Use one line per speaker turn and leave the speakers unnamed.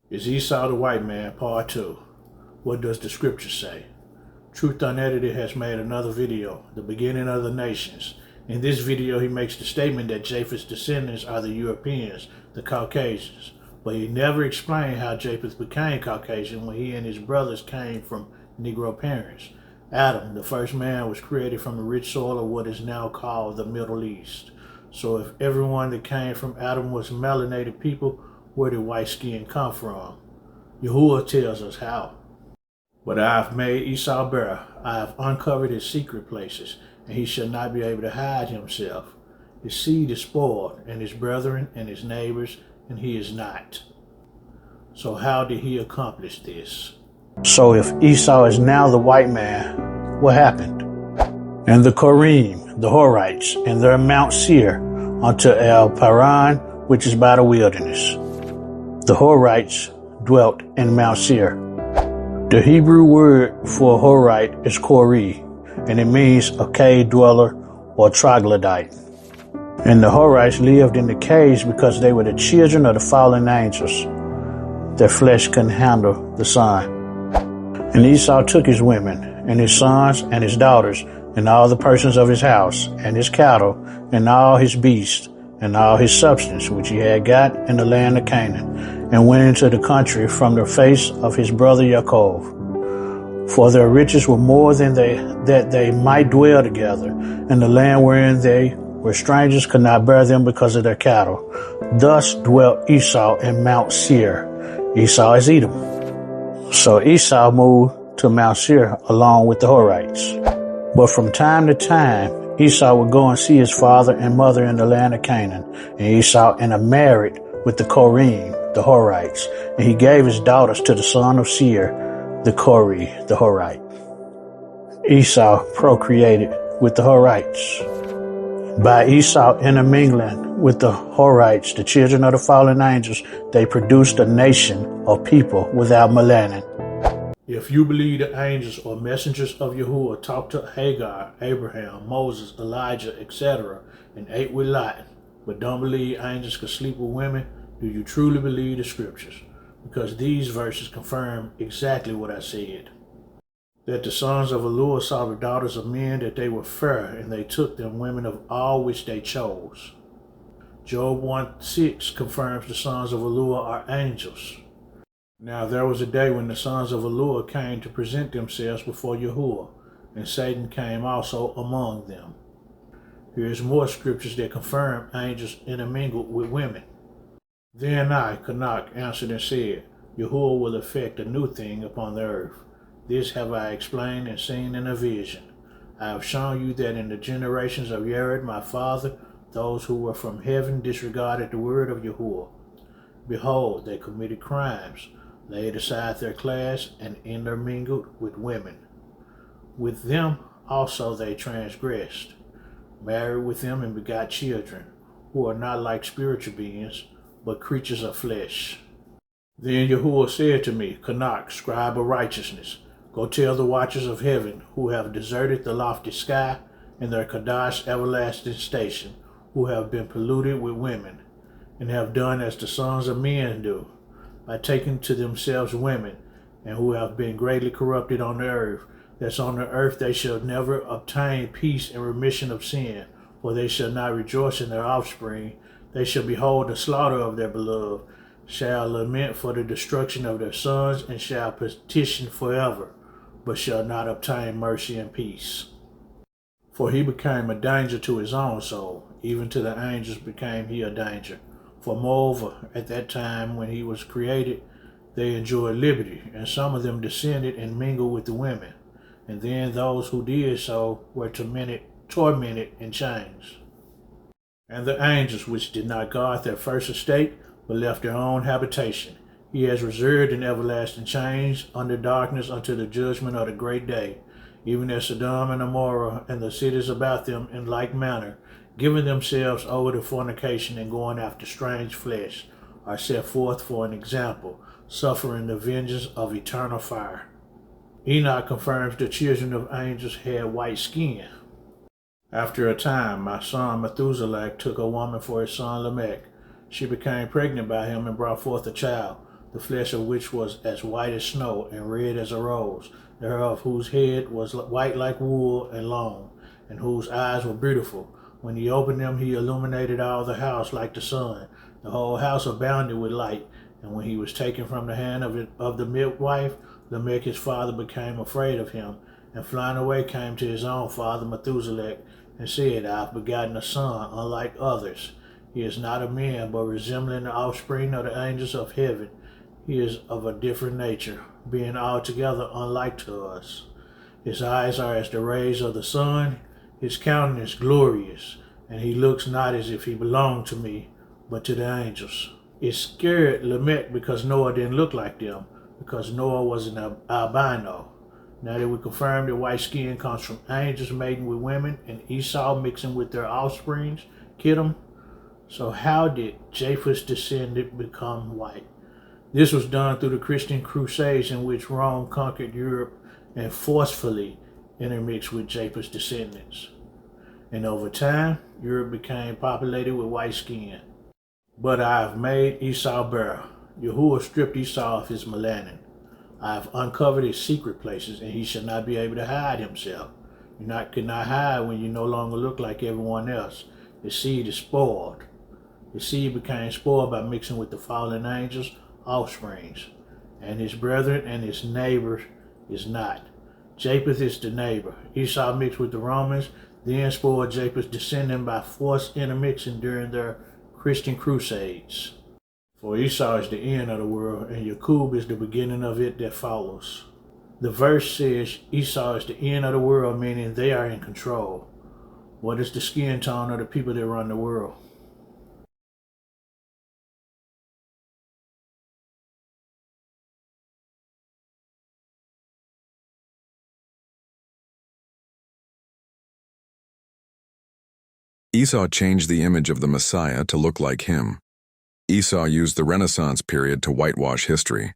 Is Esau the White Man, Part 2. What does the scripture say? Truth Unedited has made another video, The Beginning of the Nations. In this video, he makes the statement that Japheth's descendants are the Europeans, the Caucasians. But he never explained how Japheth became Caucasian when he and his brothers came from Negro parents. Adam, the first man, was created from the rich soil of what is now called the Middle East. So if everyone that came from Adam was melanated people, where did white skin come from? Yahuwah tells us how. But I have made Esau bare. I have uncovered his secret places, and he shall not be able to hide himself. His seed is spoiled, and his brethren and his neighbors, and he is not. So how did he accomplish this? So if Esau is now the white man, what happened? And the Korim, the Horites, and their Mount Seir, unto El Paran, which is by the wilderness. The Horites dwelt in Mount Seir. The Hebrew word for Horite is Kori, and it means a cave dweller or troglodyte. And the Horites lived in the caves because they were the children of the fallen angels. Their flesh couldn't handle the sun. And Esau took his women, and his sons, and his daughters, and all the persons of his house, and his cattle, and all his beasts, and all his substance which he had got in the land of Canaan, and went into the country from the face of his brother Yaakov. For their riches were more than that they might dwell together, and the land wherein they were strangers could not bear them because of their cattle. Thus dwelt Esau in Mount Seir. Esau is Edom. So Esau moved to Mount Seir along with the Horites. But from time to time, Esau would go and see his father and mother in the land of Canaan. And Esau married with the Korim, the Horites, and he gave his daughters to the son of Seir, the Kori, the Horite. Esau procreated with the Horites. By Esau intermingling with the Horites, the children of the fallen angels, they produced a nation of people without melanin. If you believe the angels or messengers of Yahuwah talked to Hagar, Abraham, Moses, Elijah, etc., and ate with Lot, but don't believe angels could sleep with women, do you truly believe the scriptures? Because these verses confirm exactly what I said. That the sons of Elua saw the daughters of men, that they were fair, and they took them women of all which they chose. Job 1:6 confirms the sons of Elua are angels. Now there was a day when the sons of Elua came to present themselves before Yahuwah, and Satan came also among them. Here's more scriptures that confirm angels intermingled with women. Then I, Canuck, answered and said, Yahuwah will effect a new thing upon the earth. This have I explained and seen in a vision. I have shown you that in the generations of Yared my father, those who were from heaven disregarded the word of Yahuwah. Behold, they committed crimes, laid aside their class, and intermingled with women. With them also they transgressed, married with them and begot children, who are not like spiritual beings, but creatures of flesh. Then Yahuwah said to me, Canuck, scribe of righteousness, go tell the watchers of heaven, who have deserted the lofty sky and their Kadash everlasting station, who have been polluted with women, and have done as the sons of men do, by taking to themselves women, and who have been greatly corrupted on the earth, that on the earth they shall never obtain peace and remission of sin, for they shall not rejoice in their offspring. They shall behold the slaughter of their beloved, shall lament for the destruction of their sons, and shall petition forever, but shall not obtain mercy and peace. For he became a danger to his own soul, even to the angels became he a danger. For moreover, at that time when he was created, they enjoyed liberty, and some of them descended and mingled with the women. And then those who did so were tormented in chains. And the angels which did not guard their first estate, but left their own habitation, he has reserved in everlasting chains under darkness unto the judgment of the great day, even as Sodom and Gomorrah and the cities about them in like manner, giving themselves over to fornication and going after strange flesh, are set forth for an example, suffering the vengeance of eternal fire. Enoch confirms the children of angels had white skin. After a time, my son Methuselah took a woman for his son Lamech. She became pregnant by him and brought forth a child. the flesh of which was as white as snow and red as a rose, thereof whose head was white like wool and long, and whose eyes were beautiful. When he opened them, he illuminated all the house like the sun. The whole house abounded with light. And when he was taken from the hand of the midwife, Lamech his father became afraid of him, and flying away came to his own father Methuselah, and said, I have begotten a son, unlike others. He is not a man, but resembling the offspring of the angels of heaven. He is of a different nature, being altogether unlike to us. His eyes are as the rays of the sun, his countenance glorious, and he looks not as if he belonged to me, but to the angels. It scared Lamech because Noah didn't look like them, because Noah was an albino. Now that we confirm that white skin comes from angels mating with women and Esau mixing with their offsprings, Kittim. So how did Japheth's descendant become white? This was done through the Christian crusades in which Rome conquered Europe and forcefully intermixed with Japheth's descendants. And over time, Europe became populated with white skin. But I have made Esau bare. Yahuwah stripped Esau of his melanin. I have uncovered his secret places, and he shall not be able to hide himself. You cannot hide when you no longer look like everyone else. His seed is spoiled. His seed became spoiled by mixing with the fallen angels' offsprings. And his brethren and his neighbors is not. Japheth is the neighbor. Esau mixed with the Romans, then spoiled Japheth's descendant by forced intermixing during their Christian crusades. For Esau is the end of the world, and Jacob is the beginning of it that follows. The verse says Esau is the end of the world, meaning they are in control. What is the skin tone of the people that run the world?
Esau changed the image of the Messiah to look like him. Esau used the Renaissance period to whitewash history.